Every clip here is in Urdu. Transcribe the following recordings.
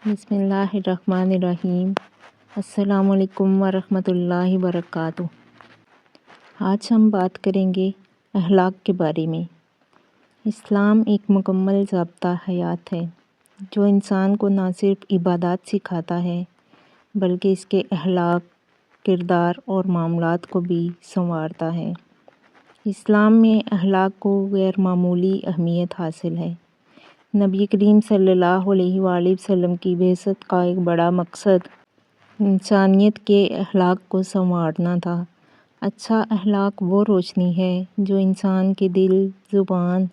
بسم اللہ الرحمن الرحیم۔ السلام علیکم ورحمۃ اللہ وبرکاتہ۔ آج ہم بات کریں گے اخلاق کے بارے میں۔ اسلام ایک مکمل ضابطہ حیات ہے جو انسان کو نہ صرف عبادات سکھاتا ہے بلکہ اس کے اخلاق، کردار اور معاملات کو بھی سنوارتا ہے۔ اسلام میں اخلاق کو غیر معمولی اہمیت حاصل ہے۔ نبی کریم صلی اللہ علیہ وآلہ وسلم کی بعثت کا ایک بڑا مقصد انسانیت کے اخلاق کو سنوارنا تھا۔ اچھا اخلاق وہ روشنی ہے جو انسان کے دل، زبان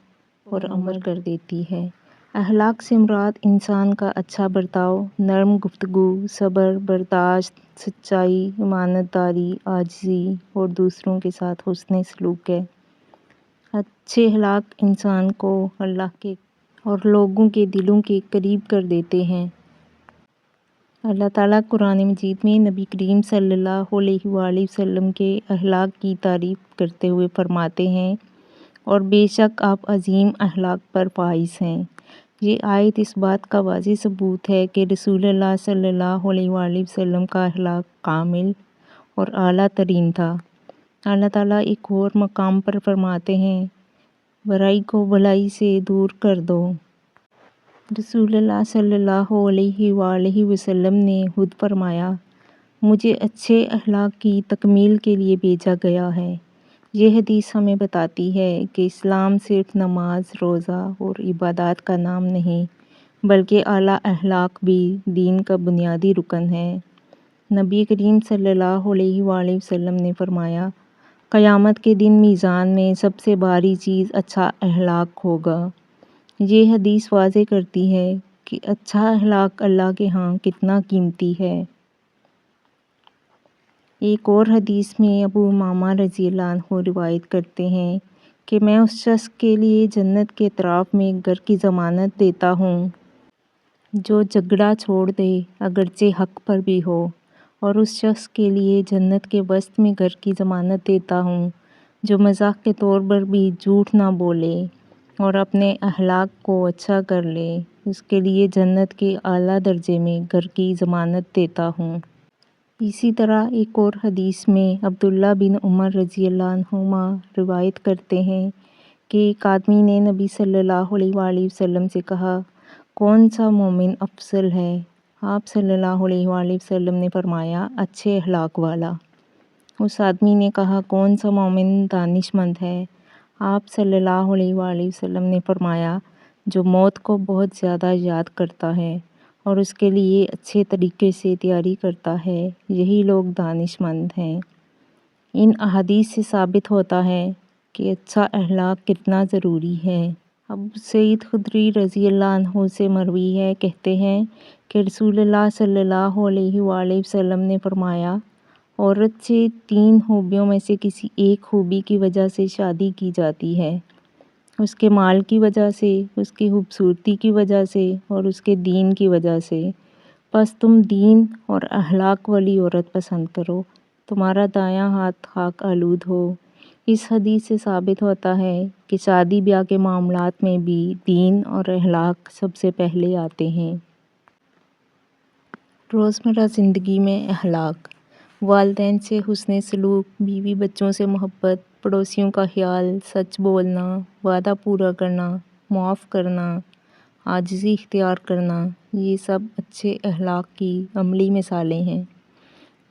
اور عمل کر دیتی ہے۔ اخلاق سے مراد انسان کا اچھا برتاؤ، نرم گفتگو، صبر، برداشت، سچائی، امانت داری، عاجزی اور دوسروں کے ساتھ حسن سلوک ہے۔ اچھے اخلاق انسان کو اللہ کے اور لوگوں کے دلوں کے قریب کر دیتے ہیں۔ اللہ تعالیٰ قرآن مجید میں نبی کریم صلی اللہ علیہ وآلہ وسلم کے اخلاق کی تعریف کرتے ہوئے فرماتے ہیں، اور بے شک آپ عظیم اخلاق پر فائز ہیں۔ یہ آیت اس بات کا واضح ثبوت ہے کہ رسول اللہ صلی اللہ علیہ وآلہ وسلم کا اخلاق کامل اور اعلیٰ ترین تھا۔ اللہ تعالیٰ ایک اور مقام پر فرماتے ہیں، برائی کو بھلائی سے دور کر دو۔ رسول اللہ صلی اللہ علیہ وآلہ وسلم نے خود فرمایا، مجھے اچھے اخلاق کی تکمیل کے لیے بھیجا گیا ہے۔ یہ حدیث ہمیں بتاتی ہے کہ اسلام صرف نماز، روزہ اور عبادات کا نام نہیں بلکہ اعلیٰ اخلاق بھی دین کا بنیادی رکن ہے۔ نبی کریم صلی اللہ علیہ وآلہ وسلم نے فرمایا، قیامت کے دن میزان میں سب سے بھاری چیز اچھا اخلاق ہوگا۔ یہ حدیث واضح کرتی ہے کہ اچھا اخلاق اللہ کے ہاں کتنا قیمتی ہے۔ ایک اور حدیث میں ابو امامہ رضی اللہ عنہ روایت کرتے ہیں کہ میں اس شخص کے لیے جنت کے اطراف میں گھر کی ضمانت دیتا ہوں جو جھگڑا چھوڑ دے اگرچہ حق پر بھی ہو، اور اس شخص کے لیے جنت کے وسط میں گھر کی ضمانت دیتا ہوں جو مذاق کے طور پر بھی جھوٹ نہ بولے اور اپنے اخلاق کو اچھا کر لے، اس کے لیے جنت کے اعلیٰ درجے میں گھر کی ضمانت دیتا ہوں۔ اسی طرح ایک اور حدیث میں عبداللہ بن عمر رضی اللہ عنہما روایت کرتے ہیں کہ ایک آدمی نے نبی صلی اللہ علیہ وآلہ وسلم سے کہا، کون سا مومن افضل ہے؟ آپ صلی اللہ علیہ وآلہ وسلم نے فرمایا، اچھے اخلاق والا۔ اس آدمی نے کہا، کون سا مومن دانش مند ہے؟ آپ صلی اللہ علیہ وآلہ وسلم نے فرمایا، جو موت کو بہت زیادہ یاد کرتا ہے اور اس کے لیے اچھے طریقے سے تیاری کرتا ہے، یہی لوگ دانش مند ہیں۔ ان احادیث سے ثابت ہوتا ہے کہ اچھا اخلاق کتنا ضروری ہے۔ ابو سعید خدری رضی اللہ عنہ سے مروی ہے، کہتے ہیں کہ رسول اللہ صلی اللہ علیہ وآلہ وسلم نے فرمایا، عورت سے 3 خوبیوں میں سے کسی ایک خوبی کی وجہ سے شادی کی جاتی ہے، اس کے مال کی وجہ سے، اس کی خوبصورتی کی وجہ سے اور اس کے دین کی وجہ سے، پس تم دین اور اخلاق والی عورت پسند کرو، تمہارا دایاں ہاتھ خاک آلود ہو۔ اس حدیث سے ثابت ہوتا ہے کہ شادی بیاہ کے معاملات میں بھی دین اور اخلاق سب سے پہلے آتے ہیں۔ روزمرہ زندگی میں اخلاق، والدین سے حسن سلوک، بیوی بچوں سے محبت، پڑوسیوں کا خیال، سچ بولنا، وعدہ پورا کرنا، معاف کرنا، عاجزی اختیار کرنا، یہ سب اچھے اخلاق کی عملی مثالیں ہیں۔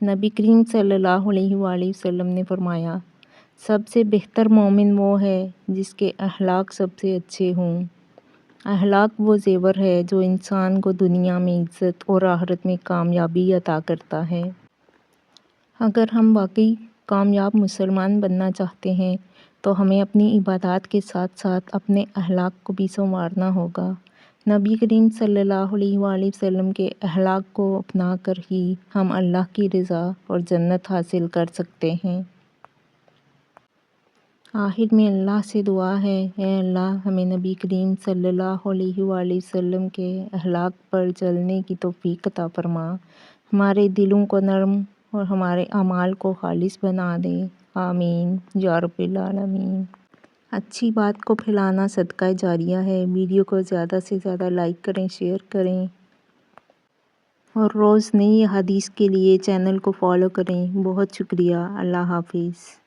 نبی کریم صلی اللہ علیہ وآلہ وسلم نے فرمایا، سب سے بہتر مومن وہ ہے جس کے اخلاق سب سے اچھے ہوں۔ اخلاق وہ زیور ہے جو انسان کو دنیا میں عزت اور آخرت میں کامیابی عطا کرتا ہے۔ اگر ہم واقعی کامیاب مسلمان بننا چاہتے ہیں تو ہمیں اپنی عبادات کے ساتھ ساتھ اپنے اخلاق کو بھی سنوارنا ہوگا۔ نبی کریم صلی اللہ علیہ وآلہ وسلم کے اخلاق کو اپنا کر ہی ہم اللہ کی رضا اور جنت حاصل کر سکتے ہیں۔ آخر میں اللہ سے دعا ہے، اے اللہ ہمیں نبی کریم صلی اللہ علیہ وآلہ وسلم کے اخلاق پر چلنے کی توفیق عطا فرما، ہمارے دلوں کو نرم اور ہمارے اعمال کو خالص بنا دے، آمین یا رب العالمین۔ اچھی بات کو پھیلانا صدقہ جاریہ ہے۔ ویڈیو کو زیادہ سے زیادہ لائک کریں، شیئر کریں۔ اور روز نئی حدیث کے لیے چینل کو فالو کریں۔ بہت شکریہ۔ اللہ حافظ۔